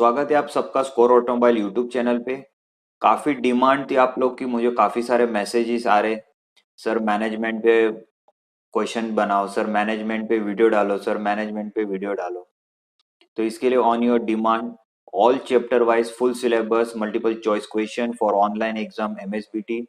स्वागत है आप सबका स्कोर ऑटोमोबाइल यूट्यूब चैनल पे। काफ़ी डिमांड थी आप लोग की, मुझे काफ़ी सारे मैसेजेस आ रहे। सर मैनेजमेंट पे क्वेश्चन बनाओ, सर मैनेजमेंट पे वीडियो डालो, सर मैनेजमेंट पे वीडियो डालो। तो इसके लिए on your demand all chapter wise full syllabus multiple choice question for online exam MSBT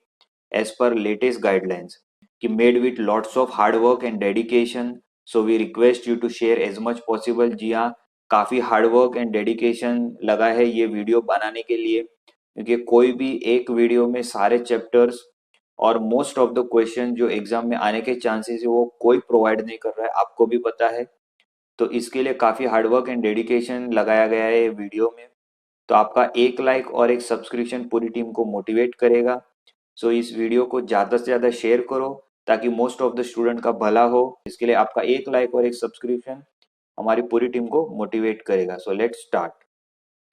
as per latest guidelines कि made with lots of hard work and dedication. So we request you to share as much possible. जी हाँ, काफ़ी hard work and dedication लगा है ये video बनाने के लिए, क्योंकि कोई भी एक वीडियो में सारे चैप्टर्स और मोस्ट ऑफ द क्वेश्चन जो एग्जाम में आने के चांसेस है वो कोई प्रोवाइड नहीं कर रहा है, आपको भी पता है। तो इसके लिए काफ़ी हार्ड वर्क एंड डेडिकेशन लगाया गया है ये वीडियो में। तो आपका एक लाइक और एक सब्सक्रिप्शन पूरी टीम को मोटिवेट करेगा। सो इस वीडियो को ज़्यादा से ज़्यादा शेयर करो ताकि मोस्ट ऑफ द स्टूडेंट का भला हो। इसके लिए आपका एक लाइक और एक सब्सक्रिप्शन हमारी पूरी टीम को मोटिवेट करेगा। So let's start.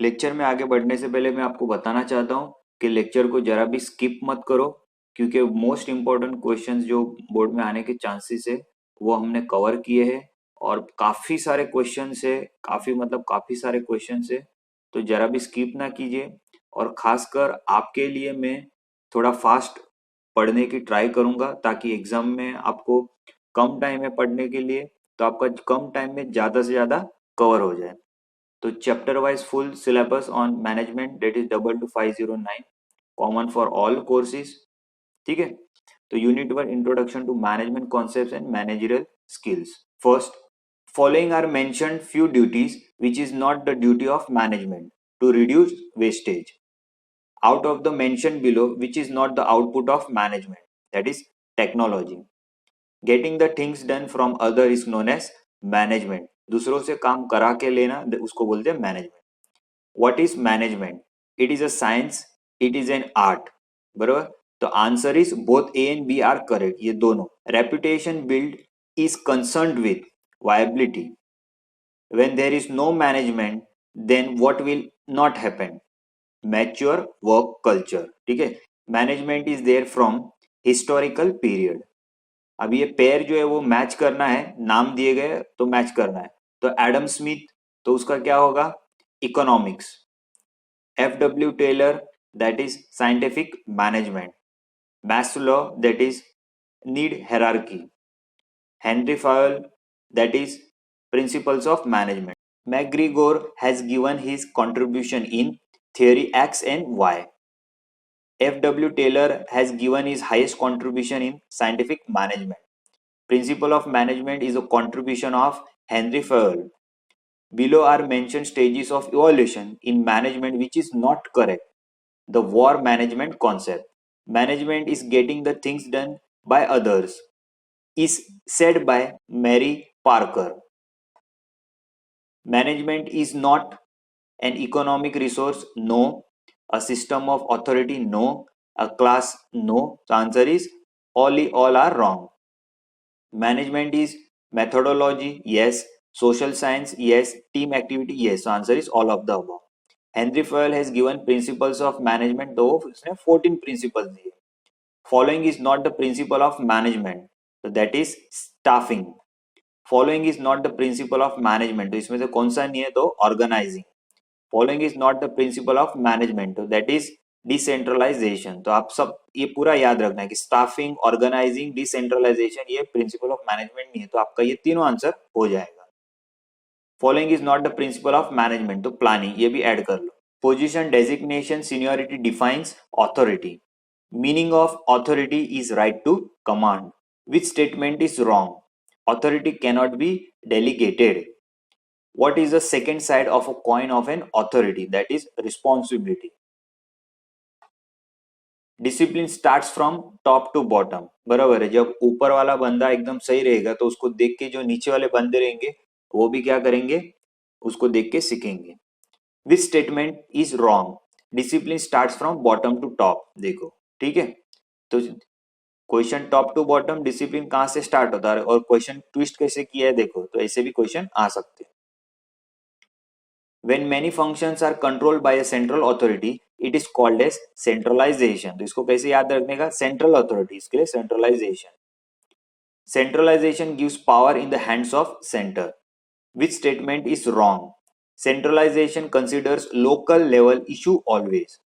लेक्चर में आगे बढ़ने से पहले मैं आपको बताना चाहता हूँ कि लेक्चर को जरा भी स्किप मत करो, क्योंकि मोस्ट इम्पोर्टेंट क्वेश्चंस जो बोर्ड में आने के चांसेस है वो हमने कवर किए हैं और काफ़ी सारे क्वेश्चंस है, काफ़ी सारे क्वेश्चंस है। तो जरा भी स्किप ना कीजिए और खासकर आपके लिए मैं थोड़ा फास्ट पढ़ने की ट्राई करूंगा ताकि एग्जाम में आपको कम टाइम है पढ़ने के लिए, तो आपका कम टाइम में ज़्यादा से ज़्यादा कवर हो जाए। तो chapter wise full syllabus on management that is 22509 common for all courses. ठीक है, तो unit 1 introduction to management concepts and managerial skills. First, following are mentioned few duties which is not the duty of management to reduce wastage out of the mentioned below which is not the output of management, that is technology. Getting the things done from other is known as management. दूसरों से काम करा के लेना उसको बोलते हैं management. What is management? It is a science, it is an art. बरोबर, तो answer is both A and B are correct, ये दोनों। Reputation build is concerned with viability. When there is no management then what will not happen? Mature work culture. ठीक है, management is there from historical period. अब ये pair जो है वो match करना है, नाम दिए गए तो मैच करना है। तो एडम स्मिथ, तो उसका क्या होगा? Economics. F.W. Taylor, that is scientific management. Maslow, that is need hierarchy. Henry Fayol, that is principles of management. McGregor has given his contribution in theory X and Y. F.W. Taylor has given his highest contribution in scientific management. Principle of management is a contribution of Henry Fayol. Below are mentioned stages of evolution in management which is not correct. The war management concept. Management is getting the things done by others, is said by Mary Parker. Management is not an economic resource, no. A system of authority, no. A class, no. The answer is all are wrong. Management is methodology, yes. Social science, yes. Team activity, yes. So answer is all of the above. Henry Fayol has given principles of management, though उसने 14 principles दिए. Following is not the principle of management, so that is staffing. Following is not the principle of management, तो इसमें से कौन सा नहीं है? तो organizing. Following is not the principle of management, तो that is डिसेंट्रलाइजेशन। तो आप सब ये पूरा याद रखना है कि स्टाफिंग, ऑर्गेनाइजिंग, डिसेंट्रलाइजेशन ये प्रिंसिपल ऑफ मैनेजमेंट नहीं है। तो आपका ये तीनों आंसर हो जाएगा। Following is not the principle of management, तो प्लानिंग ये भी ऐड कर लो। Position, designation, seniority defines authority. Meaning of authority is right to command. Which statement is wrong? Authority cannot be delegated. What is the second side of a coin of an authority? That is responsibility. Discipline starts from top to bottom. बराबर है, जब ऊपर वाला बंदा एकदम सही रहेगा तो उसको देख के जो नीचे वाले बंदे रहेंगे वो भी क्या करेंगे? उसको देख के सीखेंगे। Which statement is wrong? Discipline starts from bottom to top. देखो, ठीक है, तो question top to bottom, discipline कहां से स्टार्ट होता है और क्वेश्चन ट्विस्ट कैसे किया है देखो, तो ऐसे भी क्वेश्चन आ सकते हैं। When many functions are controlled by a central authority, it is called as centralization. तो इसको कैसे याद रखने का? Central authority, इसके लिए centralization. Centralization gives power in the hands of center. Which statement is wrong? Centralization considers local level issue always.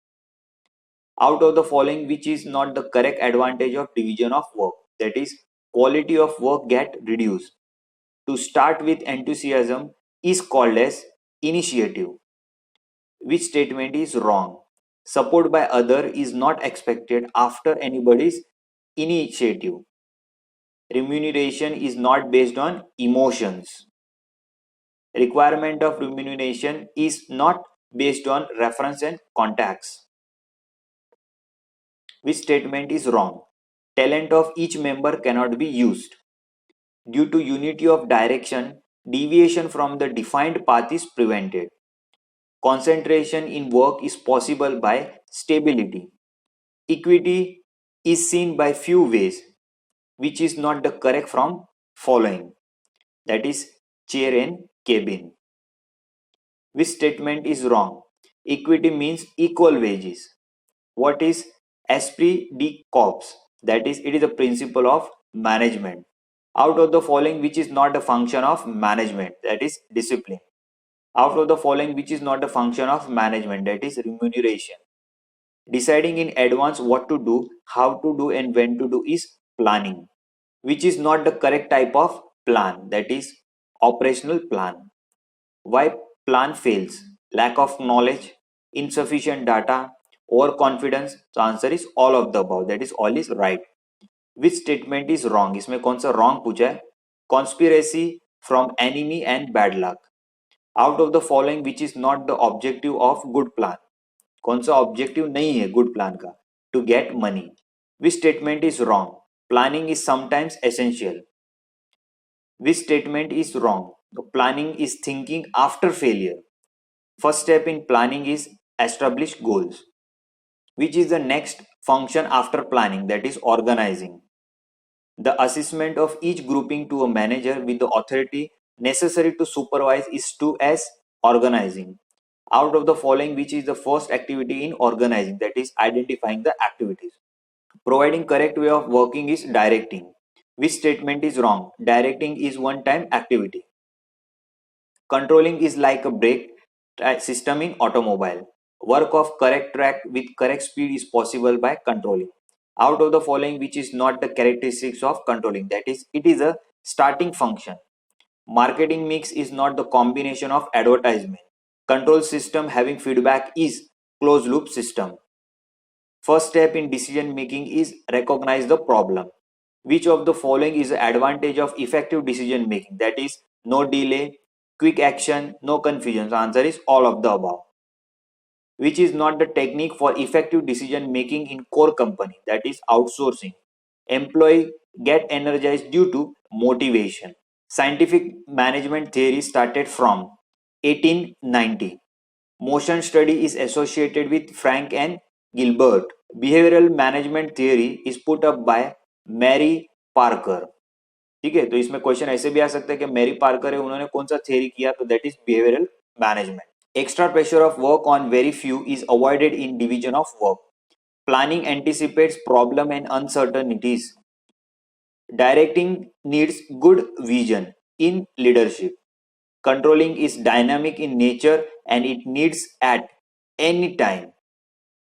Out of the following, which is not the correct advantage of division of work? That is, quality of work get reduced. To start with enthusiasm is called as initiative. Which statement is wrong? Support by other is not expected after anybody's initiative. Remuneration is not based on emotions. Requirement of remuneration is not based on reference and contacts. Which statement is wrong? Talent of each member cannot be used. Due to unity of direction, deviation from the defined path is prevented. Concentration in work is possible by stability. Equity is seen by few ways, which is not the correct from following. That is chair and cabin. Which statement is wrong? Equity means equal wages. What is esprit de corps? That is, it is a principle of management. Out of the following, which is not a function of management? That is discipline. Out of the following, which is not a function of management? That is remuneration. Deciding in advance what to do, how to do, and when to do is planning. Which is not the correct type of plan? That is operational plan. Why plan fails? Lack of knowledge, insufficient data, overconfidence. The answer is all of the above. That is all is right. Which statement is wrong? इसमें कौन सा wrong पूछा है? Conspiracy from enemy and bad luck. Out of the following, which is not the objective of good plan? कौन सा objective नहीं है good plan का? To get money. Which statement is wrong? Planning is sometimes essential. Which statement is wrong? The planning is thinking after failure. First step in planning is establish goals. Which is the next function after planning? That is organizing. The assessment of each grouping to a manager with the authority necessary to supervise is to as organizing. Out of the following, which is the first activity in organizing? That is identifying the activities. Providing correct way of working is directing. Which statement is wrong? Directing is one-time activity. Controlling is like a brake system in automobile. Work of correct track with correct speed is possible by controlling. Out of the following, which is not the characteristics of controlling? That is, it is a starting function. Marketing mix is not the combination of advertisement. Control system having feedback is closed loop system. First step in decision making is recognize the problem. Which of the following is the advantage of effective decision making? That is no delay, quick action, no confusion. The answer is all of the above. Which is not the technique for effective decision making in core company? That is outsourcing. Employee get energized due to motivation. Scientific management theory started from 1890. Motion study is associated with Frank and Gilbert. Behavioral management theory is put up by Mary Parker. ठीक है, तो इसमें question ऐसे भी आ सकता है कि मैरी पार्कर है, उन्होंने कौन सा थ्योरी किया? तो that is behavioural management. Extra pressure of work on very few is avoided in division of work. Planning anticipates problem and uncertainties. Directing needs good vision in leadership. Controlling is dynamic in nature and it needs at any time.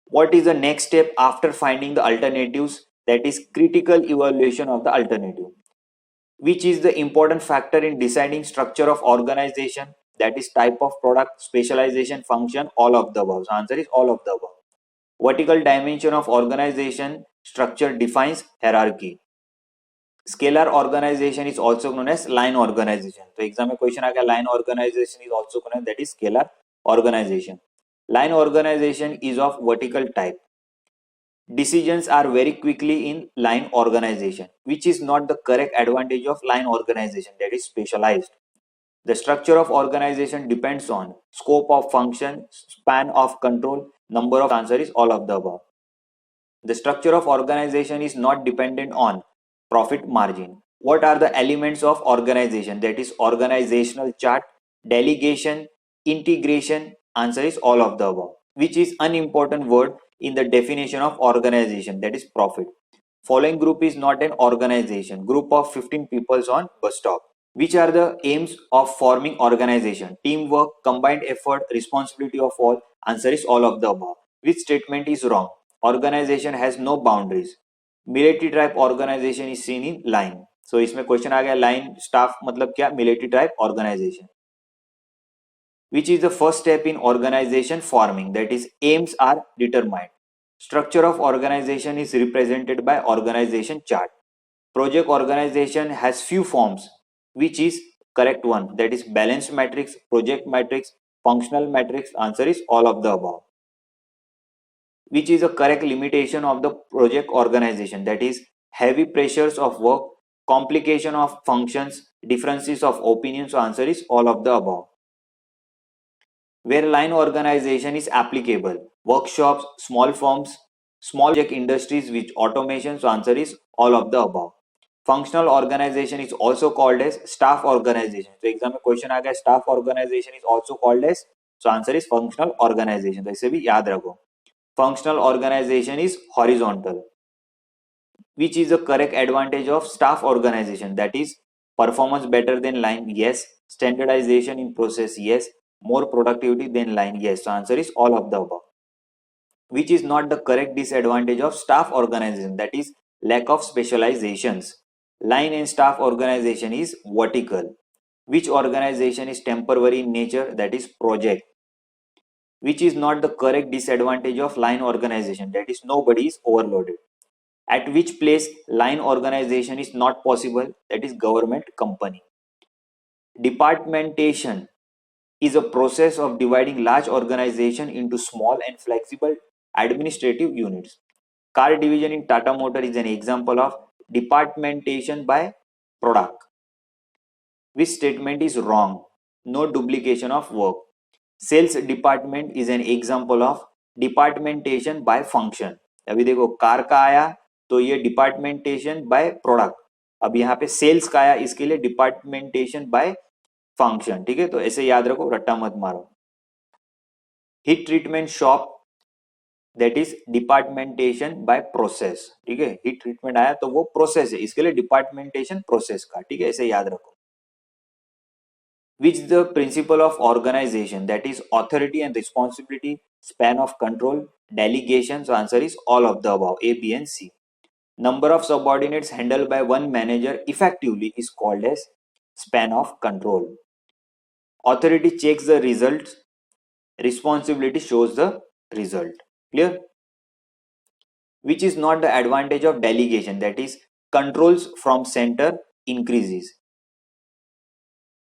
What is the next step after finding the alternatives? That is critical evaluation of the alternative. Which is the important factor in deciding structure of organization? That is type of product, specialization, function, all of the above. The answer is all of the above. Vertical dimension of organization structure defines hierarchy. Scalar organization is also known as line organization. तो exam में question आ गया line organization is also known as that is scalar organization. Line organization is of vertical type. Decisions are very quickly in line organization, which is not the correct advantage of line organization, that is specialized. The structure of organization depends on scope of function, span of control, number of. Answer is all of the above. The structure of organization is not dependent on profit margin. What are the elements of organization? That is organizational chart, delegation, integration. Answer is all of the above. Which is unimportant word in the definition of organization? That is profit. Following group is not an organization. Group of 15 people on bus stop. Which are the aims of forming organization? Teamwork, combined effort, responsibility of all. Answer is all of the above. Which statement is wrong? Organization has no boundaries. Military type organization is seen in line. So इसमें question आ गया line staff मतलब क्या? Military type organisation. Which is the first step in organization forming? That is, aims are determined. Structure of organization is represented by organization chart. Project organization has few forms. Which is correct one? That is balanced matrix, project matrix, functional matrix. Answer is all of the above. Which is a correct limitation of the project organization? That is heavy pressures of work, complication of functions, differences of opinions. So answer is all of the above. Where line organization is applicable? Workshops, small firms, small project industries with automation. So answer is all of the above. Functional organization is also called as staff organization. So exam में question आ गया staff organization is also called as. So answer is functional organization. तो इसे भी याद रखो. Functional organization is horizontal. Which is the correct advantage of staff organization? That is performance better than line. Yes. Standardization in process. Yes. More productivity than line. Yes. So answer is all of the above. Which is not the correct disadvantage of staff organization? That is lack of specializations. Line and staff organization is vertical. Which organization is temporary in nature? That is project. Which is not the correct disadvantage of line organization? That is nobody is overloaded. At which place line organization is not possible? That is government company. Departmentation is a process of dividing large organization into small and flexible administrative units. Car division in Tata Motor is an example of departmentation by product. Which statement is wrong? No duplication of work. Sales department is an example of departmentation by function. अभी देखो car का आया तो ये डिपार्टमेंटेशन by product. अब यहाँ पे sales का आया इसके लिए डिपार्टमेंटेशन बाय फंक्शन. ठीक है, तो ऐसे याद रखो, रट्टा मत मारो. Heat treatment shop that is departmentation by process. ठीक है, हीट ट्रीटमेंट आया तो वो प्रोसेस है, इसके लिए डिपार्टमेंटेशन प्रोसेस का. ठीक है, ऐसे याद रखो. Which is the principle of organization? That is authority and responsibility, span of control, delegation. So answer is all of the above, A, B and C. Number of subordinates handled by one manager effectively is called as span of control. Authority checks the results, responsibility shows the result. Clear? Which is not the advantage of delegation? That is controls from center increases.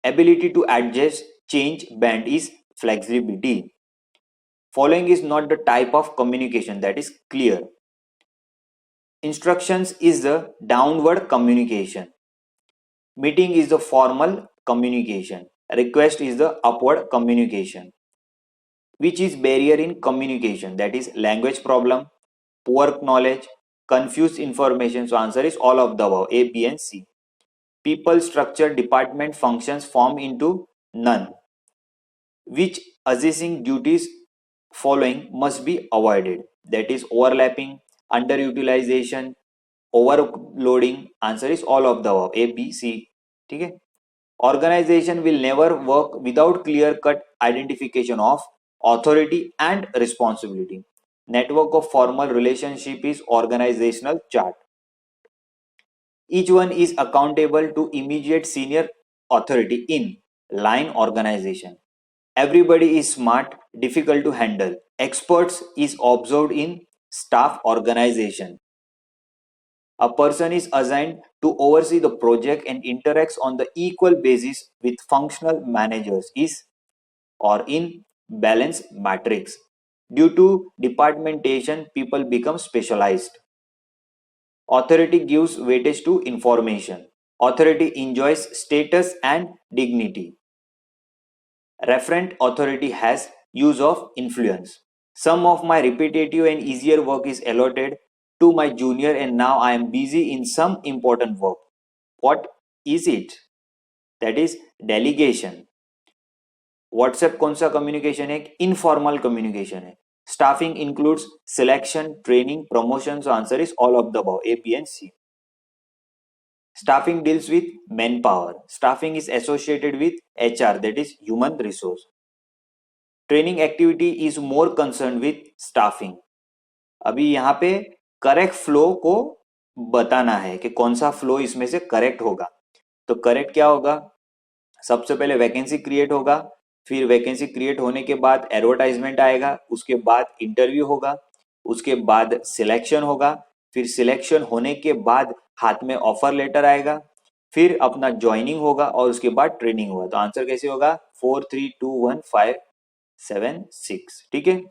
Ability to adjust, change, bend is flexibility. Following is not the type of communication. That is clear. Instructions is the downward communication. Meeting is the formal communication. Request is the upward communication. Which is barrier in communication? That is language problem, poor knowledge, confused information. So answer is all of the above, A, B and C. People, structure, department, functions form into none. Which assessing duties following must be avoided? That is overlapping, underutilization, overloading. Answer is all of the above, A, B, C. ठीक है. Organization will never work without clear cut identification of authority and responsibility. Network of formal relationship is organizational chart. Each one is accountable to immediate senior authority in line organization. Everybody is smart, difficult to handle. Experts is observed in staff organization. A person is assigned to oversee the project and interacts on the equal basis with functional managers is or in balance matrix. Due to departmentation, people become specialized. Authority gives weightage to information. Authority enjoys status and dignity. Referent authority has use of influence. Some of my repetitive and easier work is allotted to my junior and now I am busy in some important work. What is it? That is delegation. WhatsApp कौन सा communication है? Informal communication है. Staffing includes selection, training, promotion. So answer is all of the above, A, B and C. Staffing deals with manpower. Staffing is associated with HR, that is human resource. Training activity is more concerned with staffing. अभी यहाँ पे correct flow को बताना है कि कौन सा flow इसमें से करेक्ट होगा. तो करेक्ट क्या होगा? सबसे पहले वैकेंसी क्रिएट होगा, फिर वैकेंसी क्रिएट होने के बाद एडवर्टाइजमेंट आएगा, उसके बाद इंटरव्यू होगा, उसके बाद सिलेक्शन होगा, फिर सिलेक्शन होने के बाद हाथ में ऑफर लेटर आएगा, फिर अपना ज्वाइनिंग होगा और उसके बाद ट्रेनिंग होगा. तो आंसर कैसे होगा? 4, 3, 2, 1, 5, 7, 6. ठीक है.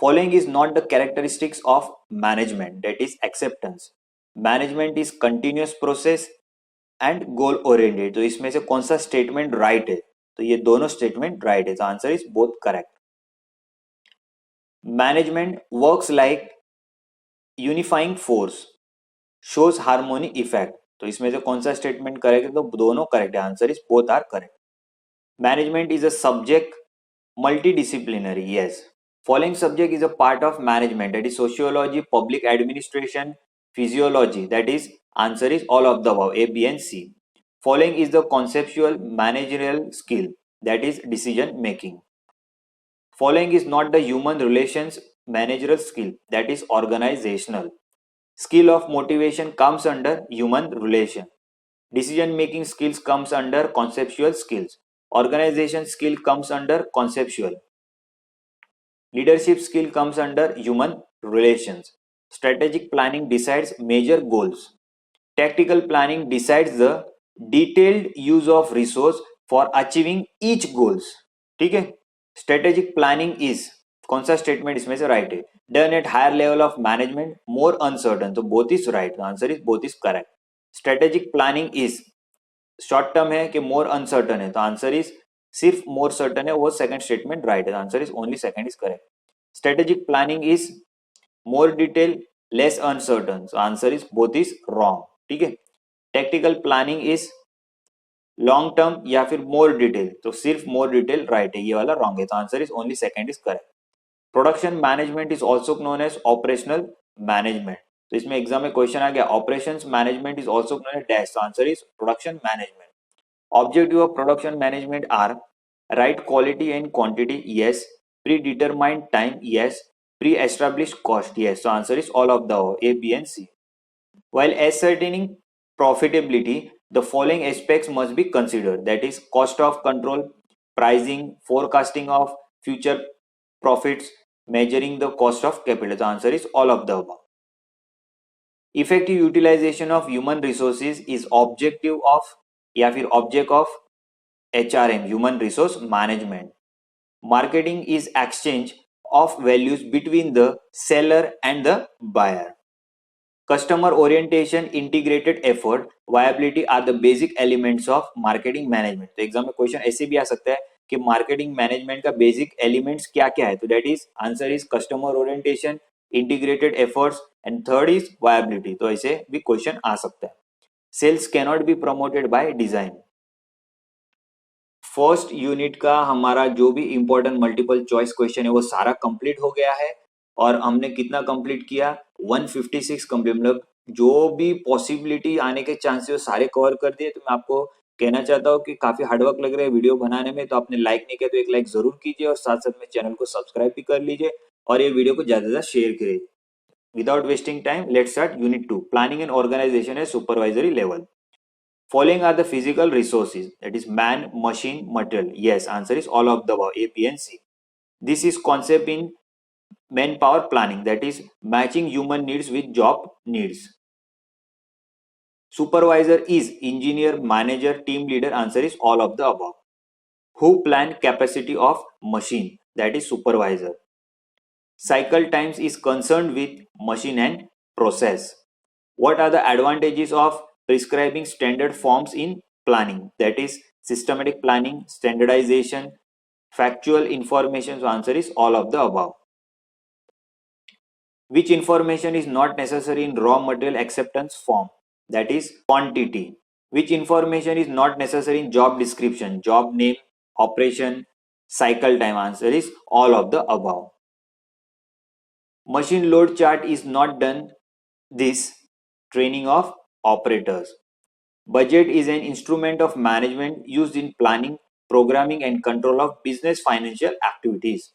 Following is not the characteristics of management, that is acceptance. Management is continuous process and goal oriented. तो इसमें से कौन सा स्टेटमेंट राइट है? तो ये दोनों स्टेटमेंट राइट है. तो answer is both correct. Management works like unifying force, shows harmony effect. तो इसमें से कौन सा स्टेटमेंट करेक्ट है? तो दोनों करेक्ट है. Answer is both are correct. Management is a subject multidisciplinary, yes. Following subject is a part of management, that is sociology, public administration, physiology, that is answer is all of the above, A, B and C. Following is the conceptual managerial skill, that is decision making. Following is not the human relations managerial skill, that is organizational. Skill of motivation comes under human relation. Decision making skills comes under conceptual skills. Organization skill comes under conceptual. Leadership skill comes under human relations. Strategic planning decides major goals. Tactical planning decides the detailed use of resource for achieving each goals. ठीक है. Strategic planning is, कौन सा statement इसमें से right है? Done at higher level of management, more uncertain. तो both is right. The answer is both is correct. Strategic planning is short term है कि मोर अनसर्टन है. तो आंसर इज सिर्फ मोर सर्टन है, वो सेकंड स्टेटमेंट राइट है. Answer is only second is correct. Strategic planning is more detail less uncertain. So answer is both is wrong. ठीक है. Tactical planning is long term या फिर मोर डिटेल. तो सिर्फ मोर डिटेल राइट है, ये वाला रॉन्ग है. तो answer is only second is correct. Production management is also known as operational management. तो इसमें एग्जाम में क्वेश्चन आ गया operations management is also known as dash. तो answer is production management. Objective of production management are right quality and quantity, yes. Pre determined time, yes. Pre established cost, yes. तो answer is all of the A, B and C. While ascertaining profitability, the following aspects must be considered, that is cost of control, pricing, forecasting of future profits, measuring the cost of capital. The answer is all of the above. Effective utilization of human resources is objective of या फिर object of HRM, human resource management. Marketing is exchange of values between the seller and the buyer. Customer orientation, integrated effort, viability are the basic elements of marketing management. तो exam में question ऐसे भी आ सकता है कि marketing management का basic elements क्या क्या है. तो that is answer is customer orientation, integrated efforts and third is viability. तो ऐसे भी क्वेश्चन आ सकता है. Sales cannot be promoted by design. First unit का हमारा जो भी इंपॉर्टेंट मल्टीपल चॉइस क्वेश्चन है वो सारा कंप्लीट हो गया है. और हमने कितना कंप्लीट किया? 156 कंप्लीट. मतलब जो भी पॉसिबिलिटी आने के चांसेस सारे कवर कर दिए. तो मैं आपको कहना चाहता हूँ कि काफी हार्डवर्क लग रहा है वीडियो बनाने में. तो आपने लाइक नहीं किया तो एक लाइक जरूर कीजिए और साथ साथ में चैनल को सब्सक्राइब भी कर लीजिए और ये वीडियो को ज्यादा से ज्यादा शेयर करिए. Without wasting time let's start unit 2, planning and organisation at supervisory level. Following are the physical resources, that is man, machine, material. Yes, answer is all of the above, A, B and C. This is concept in manpower planning, that is matching human needs with job needs. Supervisor is engineer, manager, team leader. Answer is all of the above. Who plan capacity of machine? That is supervisor. Cycle times is concerned with machine and process. What are the advantages of prescribing standard forms in planning? That is systematic planning, standardization, factual information. So answer is all of the above. Which information is not necessary in raw material acceptance form? That is quantity. Which information is not necessary in job description? Job name, operation, cycle time. Answer is all of the above. Machine load chart is not done this training of operators. Budget is an instrument of management used in planning, programming, and control of business financial activities.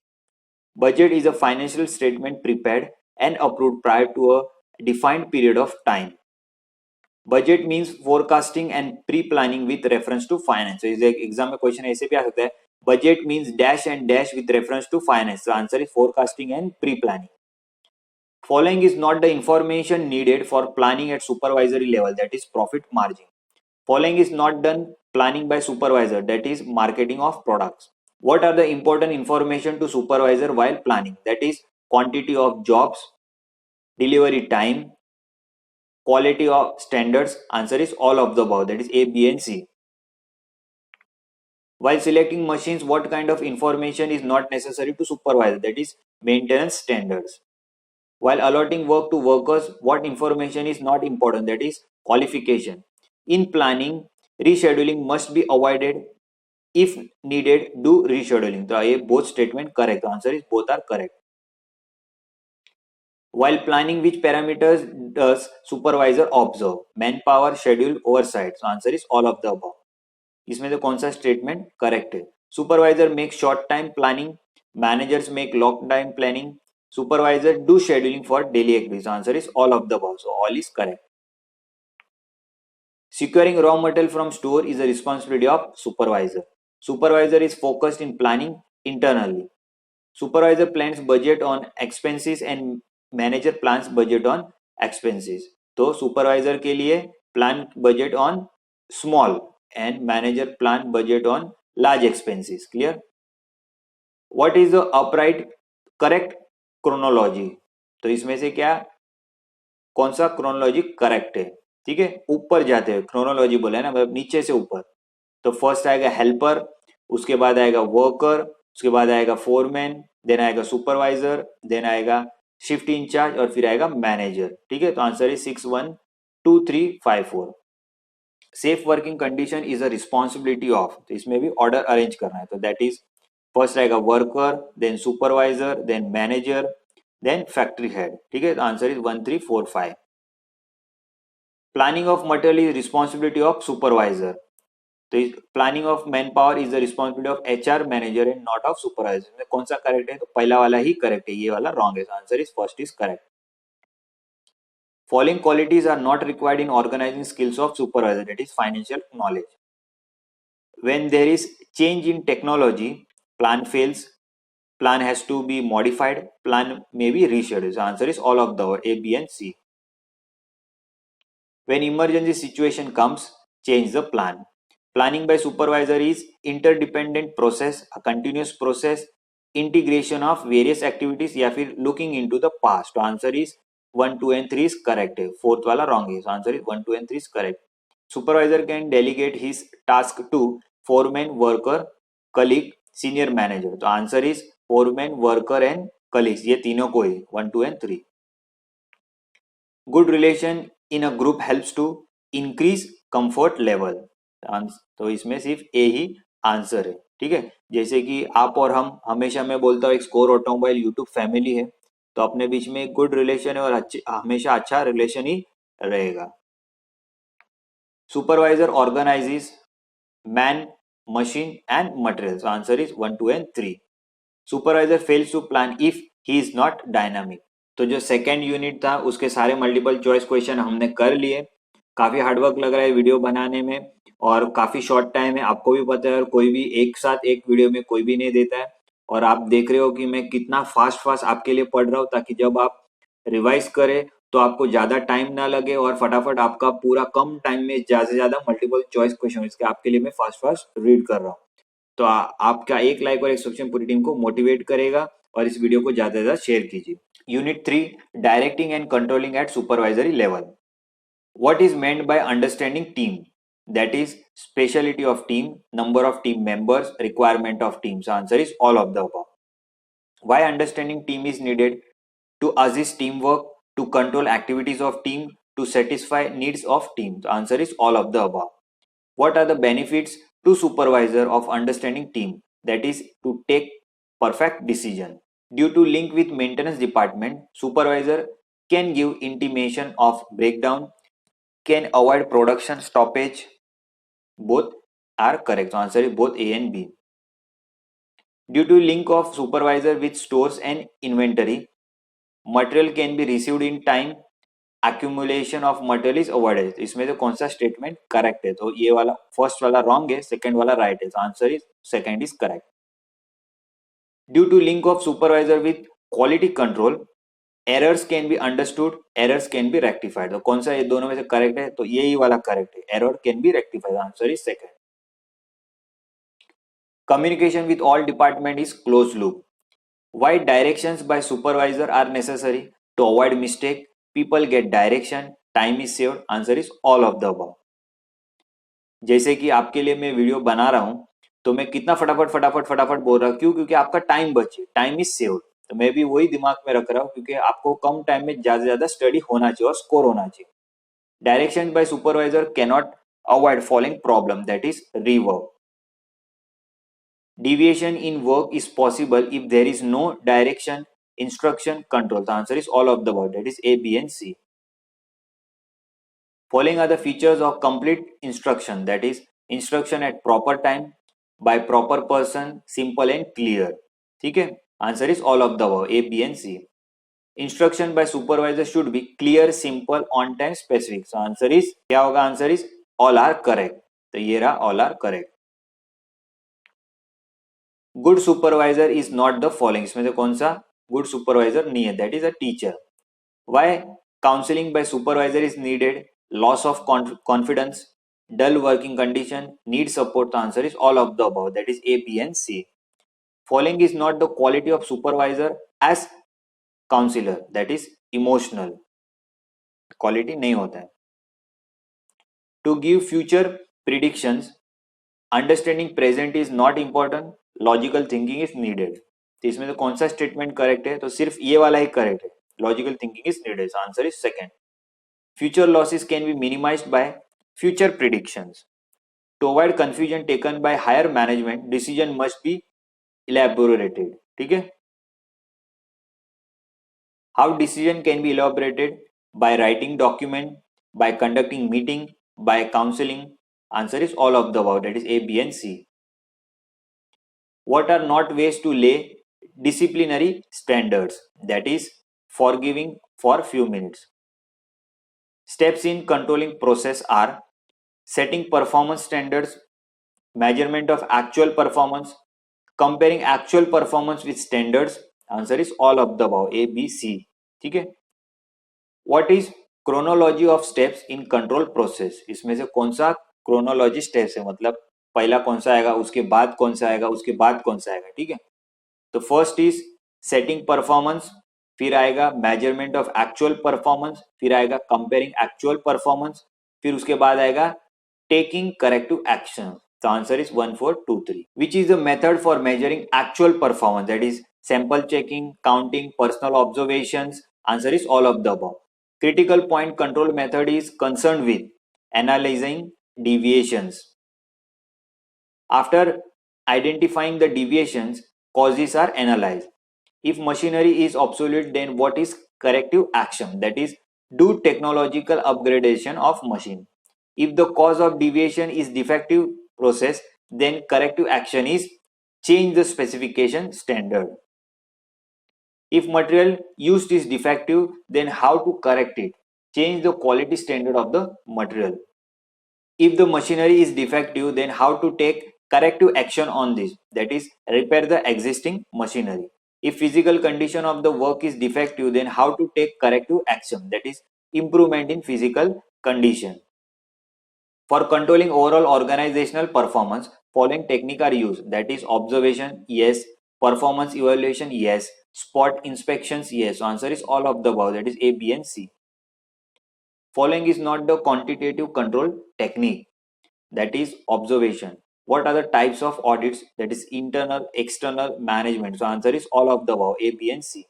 Budget is a financial statement prepared and approved prior to a defined period of time. Budget means forecasting and pre planning with reference to finance. Exam में question ऐसे भी आ सकता है, budget means dash and dash with reference to finance. Answer is forecasting and pre planning. Following is not the information needed for planning at supervisory level, that is profit margin. Following is not done planning by supervisor, that is marketing of products. What are the important information to supervisor while planning? That is quantity of jobs, delivery time, quality of standards. Answer is all of the above, that is A, B and C. While selecting machines, what kind of information is not necessary to supervisor? That is maintenance standards. While allotting work to workers, what information is not important? That is qualification. In planning, rescheduling must be avoided. If needed, do rescheduling. So ये both statement correct. The answer is both are correct. While planning, which parameters does supervisor observe? Manpower, schedule, oversight. So answer is all of the above. इसमें से कौन सा statement correct है? Supervisor make short time planning, managers make long time planning, supervisor do scheduling for daily activities. Answer is all of the above. So all is correct. Securing raw material from store is a responsibility of supervisor. Supervisor is focused in planning internally. Supervisor plans budget on expenses and manager plans budget on expenses. तो supervisor के लिए plan budget on small and manager plan budget on large expenses. Clear? What is the upright correct chronology? तो इसमें से क्या कौन सा chronology correct है? ठीक है, ऊपर जाते हैं क्रोनोलॉजी बोला है ना, मतलब नीचे से ऊपर. तो फर्स्ट आएगा हेल्पर, उसके बाद आएगा वर्कर, उसके बाद आएगा फोरमैन, देन आएगा सुपरवाइजर, देन आएगा शिफ्ट इंचार्ज और फिर आएगा मैनेजर. ठीक है, तो answer is 6, 1, 2, 3, 5, 4. Safe working condition is a responsibility of. तो इसमें भी ऑर्डर अरेंज करना है. तो दैट इज फर्स्ट आएगा worker, then supervisor, then manager, then factory head. ठीक है, तो answer is 1, 3, 4, 5. Planning of material is responsibility of supervisor. तो planning of man power is the responsibility of HR manager and not of supervisor. में कौन सा correct है? तो पहला वाला ही करेक्ट है, ये वाला रॉन्ग है. Answer is first is correct. Following qualities are not required in organizing skills of supervisor, that is financial knowledge. When there is change in technology, plan fails, plan has to be modified, plan may be rescheduled. So answer is all of the A, B and C. When emergency situation comes, change the plan. Planning by supervisor is interdependent process, a continuous process, integration of various activities या फिर looking into the past. So answer is 1, 2 and 3 is correct. Fourth वाला wrong है. So answer is 1, 2 and 3 is correct. Supervisor can delegate his task to foreman, worker, colleague, senior manager. तो answer is foreman, worker and colleagues. ये तीनों को ही 1, 2 and 3. Good relation in a group helps to increase comfort level. तो इसमें सिर्फ ए ही answer है. ठीक है, जैसे कि आप और हम, हमेशा मैं बोलता हूँ एक स्कोर ऑटोमोबाइल यूट्यूब फैमिली है, तो अपने बीच में एक गुड रिलेशन है और हमेशा अच्छा रिलेशन ही रहेगा. Supervisor organises man, machine and material. Answer is 1, 2 and 3. Supervisor fails to plan if he is not dynamic. तो जो सेकेंड यूनिट था उसके सारे मल्टीपल चॉइस क्वेश्चन हमने कर लिए. काफी हार्डवर्क लग रहा है वीडियो बनाने में और काफी शॉर्ट टाइम है. आपको भी पता है, और कोई भी एक साथ एक वीडियो में कोई भी नहीं देता है. और आप देख रहे हो कि मैं कितना फास्ट आपके लिए पढ़ रहा हूँ, ताकि जब आप रिवाइज करें तो आपको ज्यादा टाइम ना लगे और फटाफट आपका पूरा कम टाइम में ज्यादा से ज्यादा मल्टीपल चॉइस क्वेश्चन इसके आपके लिए मैं फास्ट रीड कर रहा हूँ. तो आपका एक लाइक और एक सब्सक्रिप्शन पूरी टीम को मोटिवेट करेगा और इस वीडियो को ज्यादा से ज्यादा शेयर कीजिए. Unit 3, directing and controlling at supervisory level. What is meant by understanding team? That is speciality of team, number of team members, requirement of team. So answer is all of the above. Why understanding team is needed? To assist teamwork, to control activities of team, to satisfy needs of team. The answer is all of the above. What are the benefits to supervisor of understanding team? That is to take perfect decision. Due to link with maintenance department, supervisor can give intimation of breakdown, can avoid production stoppage. Both are correct. So answer is both A and B. Due to link of supervisor with stores and inventory, material can be received in time. Accumulation of material is avoided. इसमें से कौन सा statement correct है? तो ये वाला first वाला wrong है, सेकंड वाला राइट है. तो answer is second is correct. Due to link of supervisor with quality control, errors can be understood, errors can be rectified. तो कौन सा ये दोनों में से करेक्ट है? तो यही वाला करेक्ट है. Error can be rectified. Answer is second. Communication with all department is closed loop. Why directions by supervisor are necessary? To avoid mistake, people get direction, time is saved. Answer is all of the above. जैसे कि आपके लिए मैं video बना रहा हूं, तो मैं कितना फटाफट बोल रहा हूं. क्यों? क्योंकि आपका टाइम बचे, टाइम इज सेव्ड. तो मैं भी वही दिमाग में रख रहा हूं, क्योंकि आपको कम टाइम में ज्यादा से ज्यादा स्टडी होना चाहिए और स्कोर होना चाहिए. Direction by supervisor cannot avoid following problem, that is rework. Deviation in work is possible if there is no direction, instruction, control. The answer is all of the above. That is A, B, and C. Following are the features of complete instruction. That is instruction at proper time, by proper person, simple and clear. ठीक है? Answer is all of the above. A, B, and C. Instruction by supervisor should be clear, simple, on time, specific. So answer is क्या होगा? Answer is all are correct. तो ये रहा all are correct. Good supervisor is not the following. इसमें से कौन सा good supervisor नहीं है? That is a teacher. Why counselling by supervisor is needed? Loss of confidence, dull working condition, need support. Answer is all of the above. That is A, B and C. Following is not the quality of supervisor as counsellor. That is emotional. Quality नहीं होता है. To give future predictions, understanding present is not important, logical thinking is needed. तो इसमें से कौन सा statement correct है? तो सिर्फ ये वाला ही करेक्ट है. Logical thinking is needed. Answer is second. Future losses can be minimised by future predictions. To avoid confusion taken by higher management, decision must be elaborated. ठीक है? How decision can be elaborated? By writing document, by conducting meeting, by counselling. Answer is all of the above. That is A, B and C. What are not ways to lay disciplinary standards? That is forgiving for few minutes. Steps in controlling process are setting performance standards, measurement of actual performance, comparing actual performance with standards. Answer is all of the above. A, B, C. ठीक है? What is chronology of steps in control process? इसमें से कौन सा chronology steps है? मतलब पहला कौन सा आएगा, उसके बाद कौन सा आएगा, उसके बाद कौन सा आएगा. ठीक है? तो फर्स्ट इज सेटिंग परफॉर्मेंस, फिर आएगा मेजरमेंट ऑफ एक्चुअल परफॉर्मेंस, फिर आएगा कंपेयरिंग एक्चुअल परफॉर्मेंस, फिर उसके बाद आएगा टेकिंग करेक्टिव एक्शन. तो answer is 1, 4, 2, 3. Which is the method for measuring actual performance? That is sample checking, counting, personal observations. Answer is all of the above. Critical point control method is concern with analysing deviations. After identifying the deviations, causes are analyzed. If machinery is obsolete, then what is corrective action? That is, do technological upgradation of machine. If the cause of deviation is defective process, then corrective action is change the specification standard. If material used is defective, then how to correct it? Change the quality standard of the material. If the machinery is defective, then how to take corrective action on this? That is, repair the existing machinery. If physical condition of the work is defective, then how to take corrective action? That is, improvement in physical condition. For controlling overall organizational performance, following techniques are used. That is, observation, yes. Performance evaluation, yes. Spot inspections, yes. Answer is all of the above. That is A, B and C. Following is not the quantitative control technique. That is observation. What are the types of audits? That is internal, external, management. So answer is all of the above. A, B and C.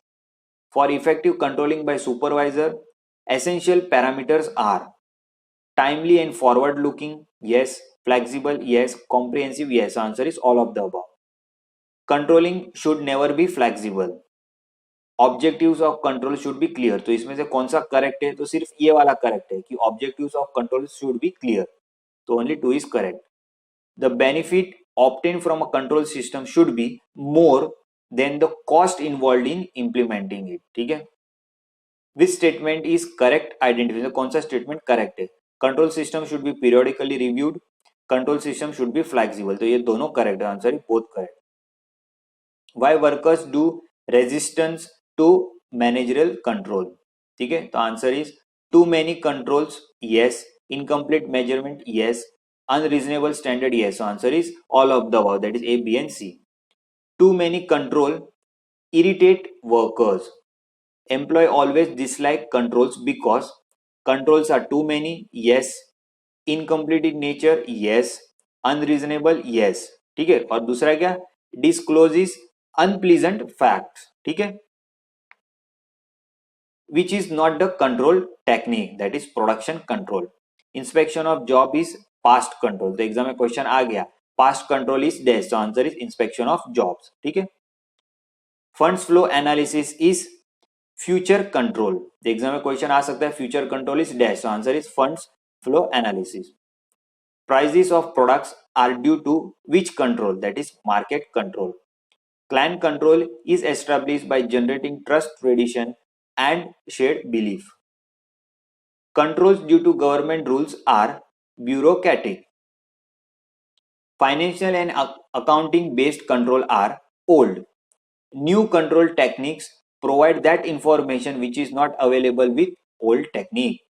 For effective controlling by supervisor, essential parameters are timely and forward looking, yes. Flexible, yes. Comprehensive, yes. Answer is all of the above. Controlling should never be flexible. Objectives of control should be clear, तो इसमें से कौन सा correct है, तो सिर्फ ये वाला करेक्ट है कि objectives of control should be clear, तो only 2 is correct. The benefit obtained from a control system should be more than the cost involved in implementing it. ठीक है. Which statement is correct? Identify. कौन सा statement correct है? Control system should be periodically reviewed. Control system should be flexible. तो ये दोनों correct है. Answer is both correct. Why workers do resistance to managerial control? ठीक है. तो answer is too many controls. Yes. Incomplete measurement. Yes. Unreasonable standard. Yes. So answer is all of the above. That is A, B, and C. Too many control irritate workers. Employee always dislike controls because controls are too many. Yes. Incomplete in nature. Yes. Unreasonable. Yes. ठीक है. और दूसरा क्या? Discloses unpleasant facts. ठीक है. Which is not the control technique, that is production control. Inspection of job is past control. तो exam में question आ गया, past control is dash, so answer is inspection of jobs. ठीक है. Funds flow analysis is future control. तो exam में question आ सकता है future control is dash, so answer is funds flow analysis. Prices of products are due to which control, that is market control. Client control is established by generating trust, tradition, and shared belief. Controls due to government rules are bureaucratic. Financial and accounting based control are old. New control techniques provide that information which is not available with old technique.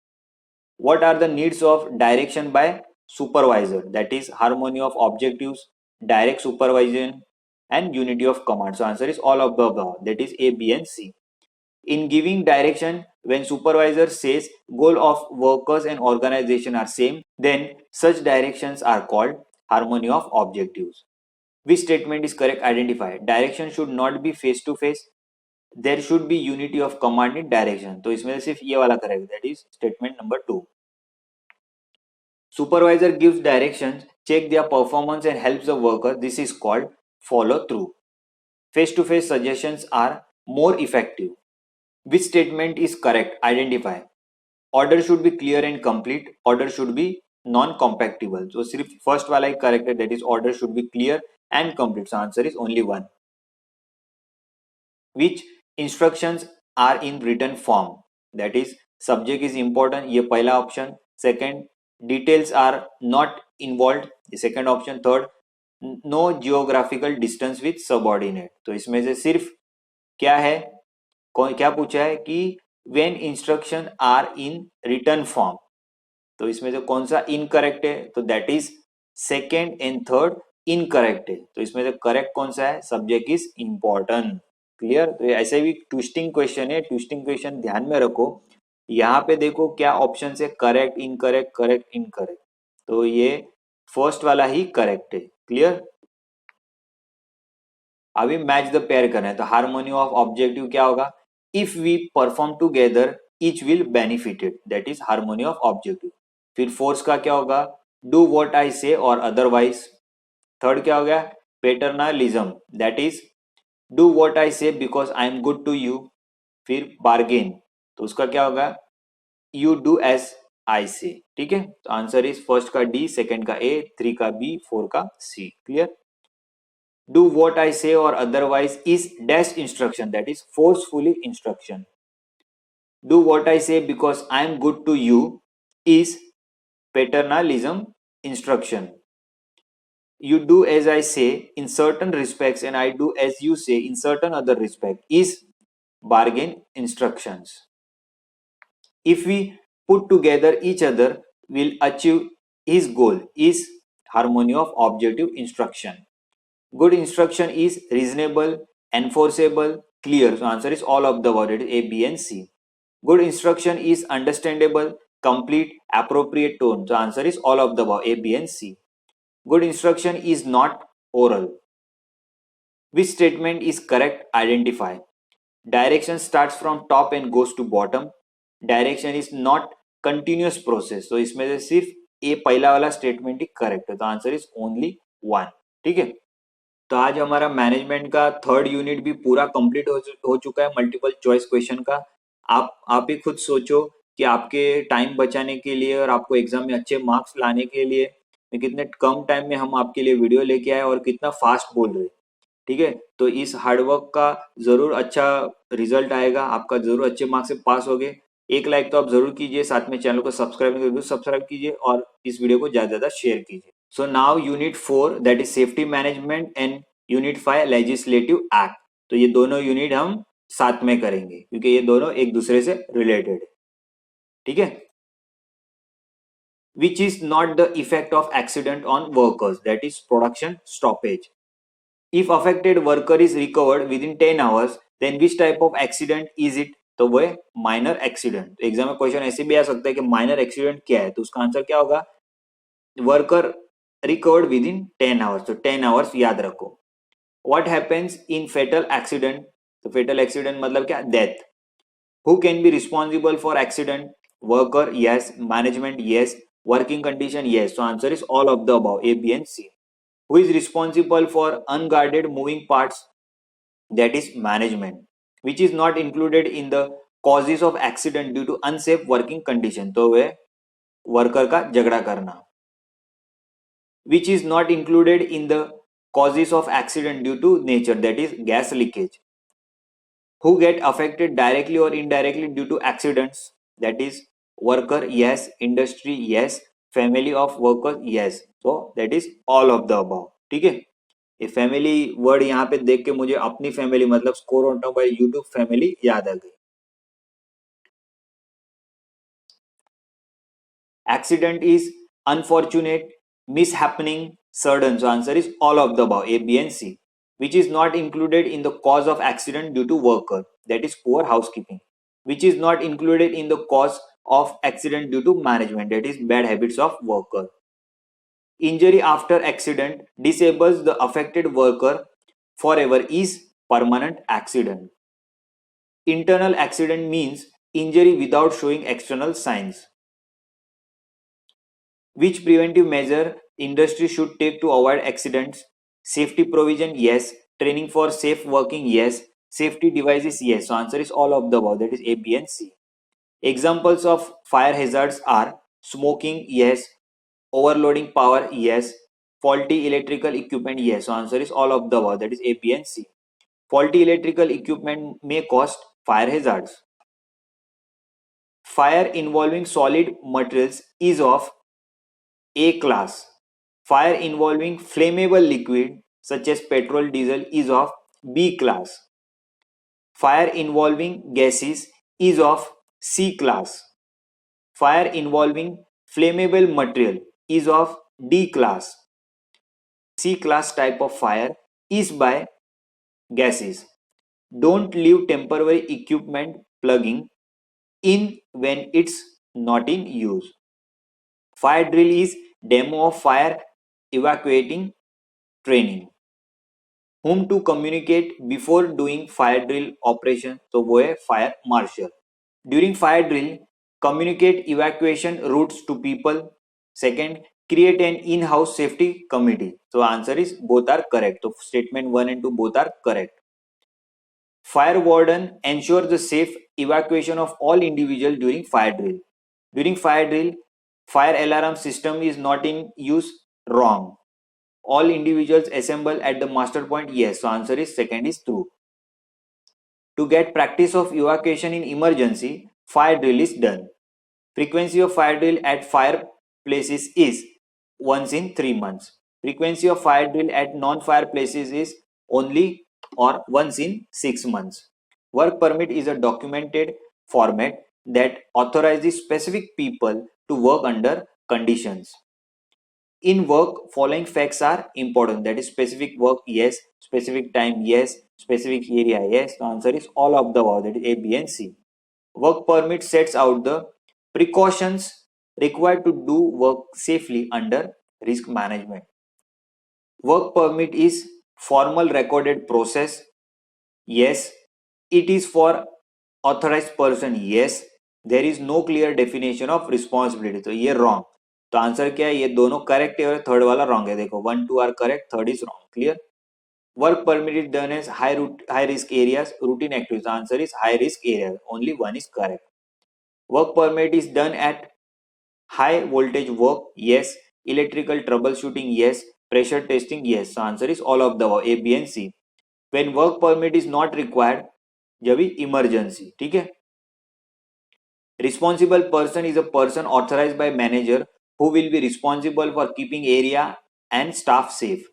What are the needs of direction by supervisor? That is harmony of objectives, direct supervision, and unity of command. So answer is all of the above. That is A, B, and C. In giving direction, when supervisor says goal of workers and organization are same, then such directions are called harmony of objectives. Which statement is correct? Identify. Direction should not be face to face. There should be unity of command in direction. तो इसमें सिर्फ ये वाला correct, that is statement number 2. Supervisor gives directions, check their performance and helps the worker. This is called follow through. Face to face suggestions are more effective. Which statement is correct? Identify. Order should be clear and complete. Order should be non-compactable. So सिर्फ first वाला ही correct है, that is order should be clear and complete. So answer is only one. Which instructions are in written form? That is subject is important. ये पहला option. Second, details are not involved. The second option. Third, no geographical distance with subordinate. तो इसमें से सिर्फ क्या है, क्या पूछा है कि when instruction are in written form, तो इसमें से कौन सा इनकरेक्ट है, तो that is second and third incorrect है. तो इसमें से करेक्ट कौन सा है? Subject is important. क्लियर. तो ऐसे भी ट्विस्टिंग क्वेश्चन है, ट्विस्टिंग क्वेश्चन ध्यान में रखो. यहाँ पे देखो क्या ऑप्शन है, करेक्ट, इनकरेक्ट, करेक्ट, इनकरेक्ट. तो ये फर्स्ट वाला ही करेक्ट है. क्लियर. अभी मैच द पेयर करना है, तो हार्मोनी ऑफ ऑब्जेक्टिव क्या होगा? If we perform together each will benefited, that is harmony of objective. फिर फोर्स का क्या होगा? डू व्हाट आई से और अदरवाइज. थर्ड क्या हो गया? Paternalism, that is do what I say because I am good to you. फिर बार्गेन, तो उसका क्या होगा? यू डू एज आई से. ठीक है. तो आंसर इज फर्स्ट का डी, सेकंड का ए, थ्री का बी, फोर का सी. Clear. Do what I say or otherwise is dash instruction, that is forcefully instruction. Do what I say because I am good to you is paternalism instruction. You do as I say in certain respects and I do as you say in certain other respect is bargain instructions. If we put together each other will achieve his goal is harmony of objective instruction. Good instruction is reasonable, enforceable, clear. So answer is all of the above. It is A, B, and C. Good instruction is understandable, complete, appropriate tone. So answer is all of the above. A, B, and C. Good instruction is not oral. Which statement is correct? Identify. Direction starts from top and goes to bottom. Direction is not continuous process. So इसमें से सिर्फ ए पहला वाला statement ही correct है. तो answer is only one. ठीक है. तो आज हमारा मैनेजमेंट का थर्ड यूनिट भी पूरा कंप्लीट हो चुका है मल्टीपल चॉइस क्वेश्चन का। आप ही खुद सोचो कि आपके टाइम बचाने के लिए और आपको एग्जाम में अच्छे मार्क्स लाने के लिए कितने कम टाइम में हम आपके लिए वीडियो लेके आए और कितना फास्ट बोल रहे हैं। ठीक है, तो इस हार्डवर्क का जरूर अच्छा रिजल्ट आएगा, आपका जरूर अच्छे मार्क्स से पास होगे। एक लाइक तो आप जरूर कीजिए, साथ में चैनल को सब्सक्राइब नहीं जरूर सब्सक्राइब कीजिए और इस वीडियो को ज्यादा ज्यादा शेयर कीजिए। So now unit 4 that is safety management and unit 5 legislative act. तो ये दोनों यूनिट हम साथ में करेंगे क्योंकि ये दोनों एक दूसरे से रिलेटेड है। ठीक है, which is not the effect of accident on workers, that is production stoppage. If affected worker is recovered within 10 hours, then which type of accident is it? तो वो है माइनर एक्सीडेंट। एग्जाम में question ऐसे भी आ सकता है कि माइनर एक्सीडेंट क्या है, तो उसका आंसर क्या होगा? Worker recovered within 10 hours, तो 10 आवर्स याद रखो। What happens in fatal accident? तो फेटल एक्सीडेंट मतलब क्या? Death. Who can be responsible for accident? Worker, yes. Management, yes. Working condition, yes. So answer is all of the above, A, B and C. Who is responsible for unguarded moving parts? That is management. Which is not included in the causes of accident due to unsafe working condition? तो वह worker का झगड़ा करना। Which is not included in the causes of accident due to nature? That is gas leakage. Who get affected directly or indirectly due to accidents? That is worker, yes. Industry, yes. Family of workers, yes. So that is all of the above. ठीक है, ये family word यहाँ पे देख के मुझे अपनी family मतलब स्कोर ऑटोमोबाइल यूट्यूब फैमिली याद आ गई। Accident is unfortunate, mishappening, sudden. So answer is all of the above, A, B and C. Which is not included in the cause of accident due to worker? That is poor housekeeping. Which is not included in the cause of accident due to management? That is bad habits of worker. Injury after accident disables the affected worker forever is permanent accident. Internal accident means injury without showing external signs. Which preventive measure industry should take to avoid accidents? Safety provision, yes. Training for safe working, yes. Safety devices, yes. So answer is all of the above, that is A, B and C. Examples of fire hazards are smoking, yes. Overloading power, yes. Faulty electrical equipment, yes. So answer is all of the above, that is A, B and C. Faulty electrical equipment may cause fire hazards. Fire involving solid materials is of A class. Fire involving flammable liquid such as petrol, diesel is of B class. Fire involving gases is of C class. Fire involving flammable material is of D class. C class type of fire is by gases. Don't leave temporary equipment plugging in when it's not in use. Fire drill is demo of fire evacuating training. Whom to communicate before doing fire drill operation? तो वो है fire marshal. During fire drill, communicate evacuation routes to people. Second, create an in-house safety committee. So answer is both are correct. So statement 1 and 2 both are correct. Fire warden ensure the safe evacuation of all individuals during fire drill. During fire drill, fire alarm system is not in use. Wrong. All individuals assemble at the master point. Yes. So answer is second is true. To get practice of evacuation in emergency, fire drill is done. Frequency of fire drill at fire places is once in 3 months. Frequency of fire drill at non-fire places is only or once in 6 months. Work permit is a documented format that authorizes specific people to work under conditions. In work, following facts are important. That is specific work, yes. Specific time, yes. Specific area, yes. The answer is all of the above. That is A, B and C. Work permit sets out the precautions required to do work safely under risk management. Work permit is formal recorded process. Yes. It is for authorized person. Yes. There is no clear definition of responsibility. तो ये wrong. तो answer क्या है? ये दोनों correct है और third वाला रॉन्ग है. देखो 1 2 are correct, third is wrong. Clear? Work permit is done as high risk areas, routine activities. The answer is high risk areas. Only one is correct. Work permit is done at high voltage work. Yes. Electrical troubleshooting. Yes. Pressure testing. Yes. So answer is all of the above, A, B and C. When work permit is not required, जब भी emergency. ठीक है. Responsible person is a person authorized by manager who will be responsible for keeping area and staff safe.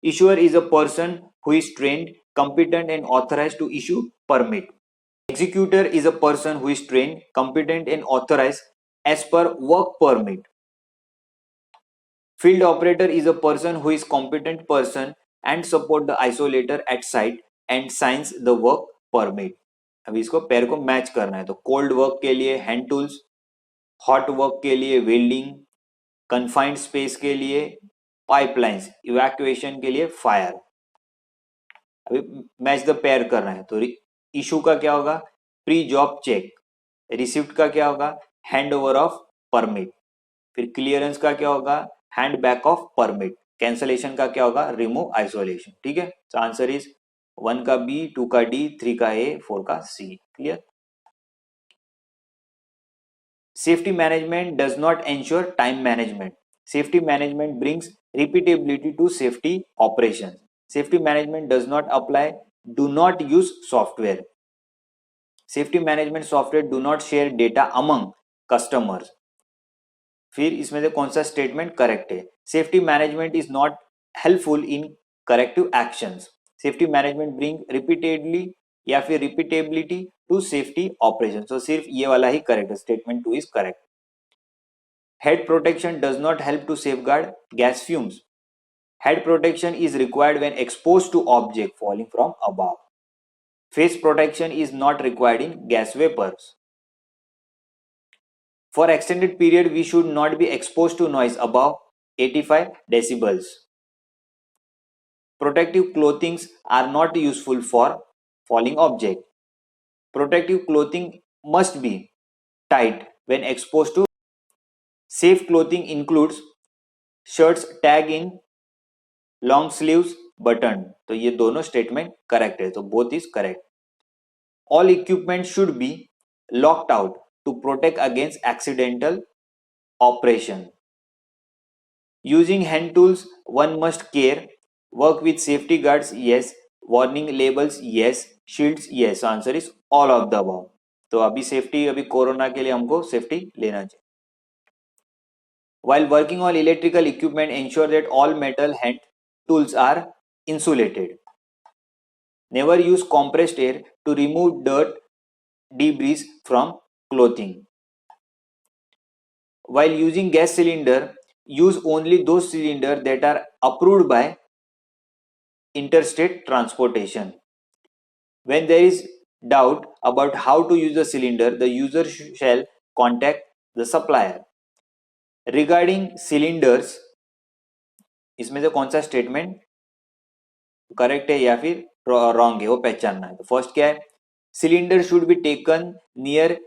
Issuer is a person who is trained, competent and authorized to issue permit. Executor is a person who is trained, competent and authorized as per work permit. Field operator is a person who is competent person and support the isolator at site and signs the work permit. अभी इसको पैर को match करना है. तो cold work के लिए hand tools, hot work के लिए वेल्डिंग, कन्फाइंड स्पेस के लिए पाइपलाइंस, इवैक्यूएशन के लिए फायर. अभी मैच द पेयर करना है. तो इशू का क्या होगा? Pre job check. रिसिप्ट का क्या होगा? Hand over of permit. फिर क्लियरेंस का क्या होगा? Hand back of permit. Cancellation का क्या होगा? Remove isolation. ठीक है. तो आंसर इज 1 का बी, 2 का डी, 3 का ए, 4 का सी. Clear. Safety management does not ensure time management. Safety management brings repeatability to safety operations. Safety management does not apply. Do not use software. Safety management software do not share data among customers. फिर इसमें से कौन सा statement correct है? Safety management is not helpful in corrective actions. Safety management bring repeatedly या फिर repeatability to safety operation. तो सिर्फ ये वाला ही करेक्ट है. Statement 2 is correct. Head protection does not help to safeguard gas fumes. Head protection is required when exposed to object falling from above. Face protection is not required in gas vapours. For extended period, we should not be exposed to noise above 85 decibels. Protective clothings are not useful for falling object. Protective clothing must be tight when exposed to. Safe clothing includes shirts tag in, long sleeves, button. तो ये दोनों statement correct है. तो both is correct. All equipment should be locked out to protect against accidental operation. Using hand tools, one must care. Work with safety guards, yes. Warning labels, yes. Shields, yes. Answer is all of the above. तो अभी safety, अभी corona के लिए हमको safety लेना चाहिए. While working on electrical equipment, ensure that all metal hand tools are insulated. Never use compressed air to remove dirt, debris from clothing. While using gas cylinder, use only those cylinders that are approved by interstate transportation. When there is doubt about how to use the cylinder, the user shall contact the supplier. Regarding cylinders, इसमें से कौन सा statement correct है या फिर wrong है वो पहचानना है. तो फर्स्ट क्या है? Cylinder should be taken near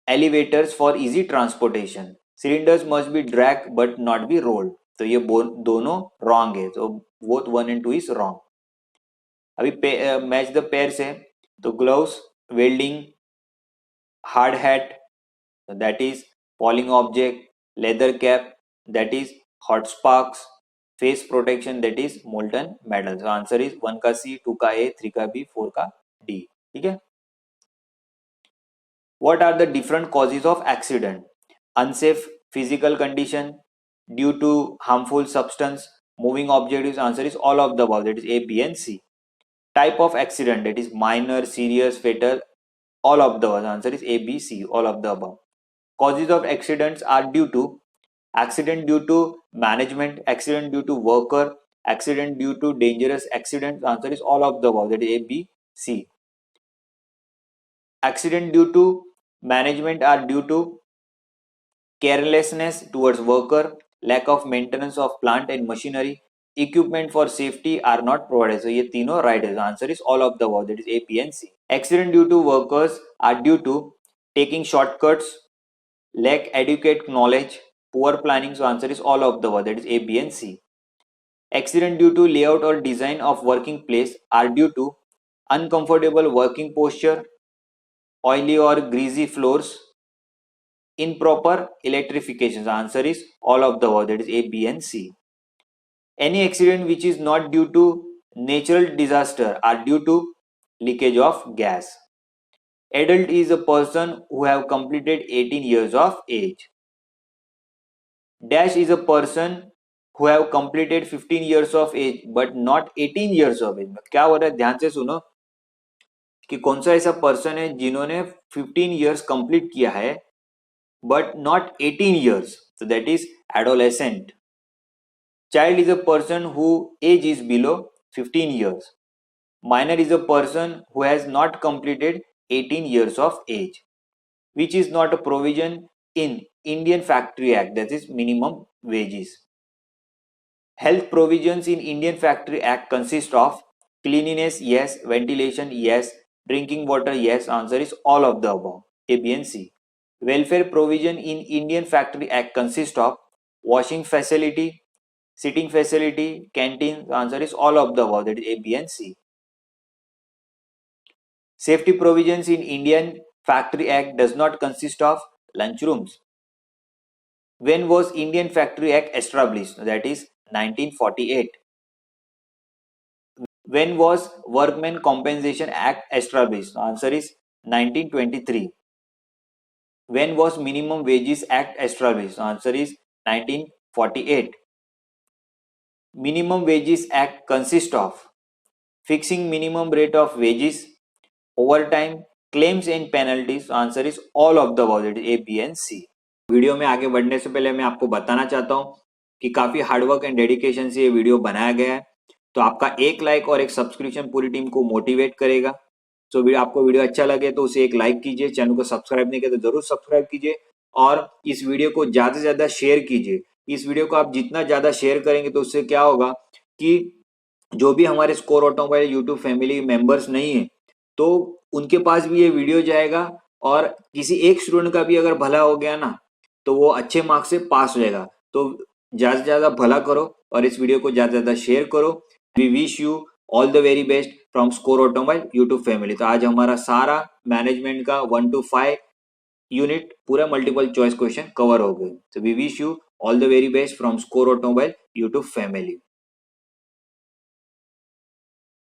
elevators for easy transportation. Cylinders must be drag but not be rolled. तो ये दोनों रॉन्ग है. तो बोथ 1 and 2 इज रॉन्ग. अभी मैच द पेयर से. तो gloves, welding, hard hat, that is falling object, leather cap, that is hot sparks, face protection, that is molten metal. तो answer is 1 का सी, 2 का ए, 3 का बी, 4 का डी. ठीक है. What are the different causes of accident? Unsafe physical condition, due to harmful substance, moving objects. Answer is all of the above. That is A, B and C. Type of accident, that is minor, serious, fatal. All of the above. Answer is A, B, C. All of the above. Causes of accidents are due to accident due to management, accident due to worker, accident due to dangerous accident. Answer is all of the above. That is A, B, C. Accident due to management are due to carelessness towards worker, lack of maintenance of plant and machinery, equipment for safety are not provided. So ये तीनों right है. The answer is all of the above. That is A, B and C. Accident due to workers are due to taking shortcuts, lack adequate knowledge, poor planning. So answer is all of the above. That is A, B and C. Accident due to layout or design of working place are due to uncomfortable working posture, oily or greasy floors, improper electrification. The answer is all of the above, that is A, B and C. Any accident which is not due to natural disaster are due to leakage of gas. Adult is a person who have completed 18 years of age. Dash is a person who have completed 15 years of age but not 18 years of age. क्या हो रहा है, ध्यान से सुनो कि कौन सा ऐसा पर्सन है जिन्होंने 15 years कंप्लीट किया है but not 18 years. So that is adolescent. Child is a person whose age is below 15 years. Minor is a person who has not completed 18 years of age, which is not a provision in Indian Factory Act, that is minimum wages. Health provisions in Indian Factory Act consist of cleanliness, yes; ventilation, yes; drinking water, yes. Answer is all of the above, A, B and C. Welfare provision in Indian Factory Act consist of washing facility, sitting facility, canteen. Answer is all of the above, that is A, B and C. Safety provisions in Indian Factory Act does not consist of lunchrooms. When was Indian Factory Act established? That is 1948. When was Workmen Compensation Act established? Answer is 1923. When was Minimum Wages Act established? Answer is 1948. Minimum Wages Act consists of fixing minimum rate of wages, overtime, claims and penalties. Answer is all of the above, A, B and C. Video में आगे बढ़ने से पहले मैं आपको बताना चाहता हूं कि काफी हार्डवर्क एंड डेडिकेशन से ये वीडियो बनाया गया है, तो आपका एक लाइक और एक सब्सक्रिप्शन पूरी टीम को मोटिवेट करेगा। तो आपको वीडियो अच्छा लगे तो उसे एक लाइक कीजिए, चैनल को सब्सक्राइब नहीं किया तो जरूर सब्सक्राइब कीजिए और इस वीडियो को ज्यादा से ज्यादा शेयर कीजिए। इस वीडियो को आप जितना ज्यादा शेयर करेंगे तो उससे क्या होगा कि जो भी हमारे score Automobile YouTube family members नहीं है तो उनके पास भी ये वीडियो जाएगा और किसी एक स्टूडेंट का भी अगर भला हो गया ना तो वो अच्छे मार्क्स से पास हो जाएगा। तो ज्यादा से ज्यादा भला करो और इस वीडियो को ज्यादा से ज्यादा शेयर करो। We wish you all the very best from Score Automobile YouTube family. तो आज हमारा सारा मैनेजमेंट का 1 to 5 यूनिट पूरा मल्टीपल चॉइस क्वेश्चन कवर हो गए। तो we wish you all the very best from Score Automobile YouTube family.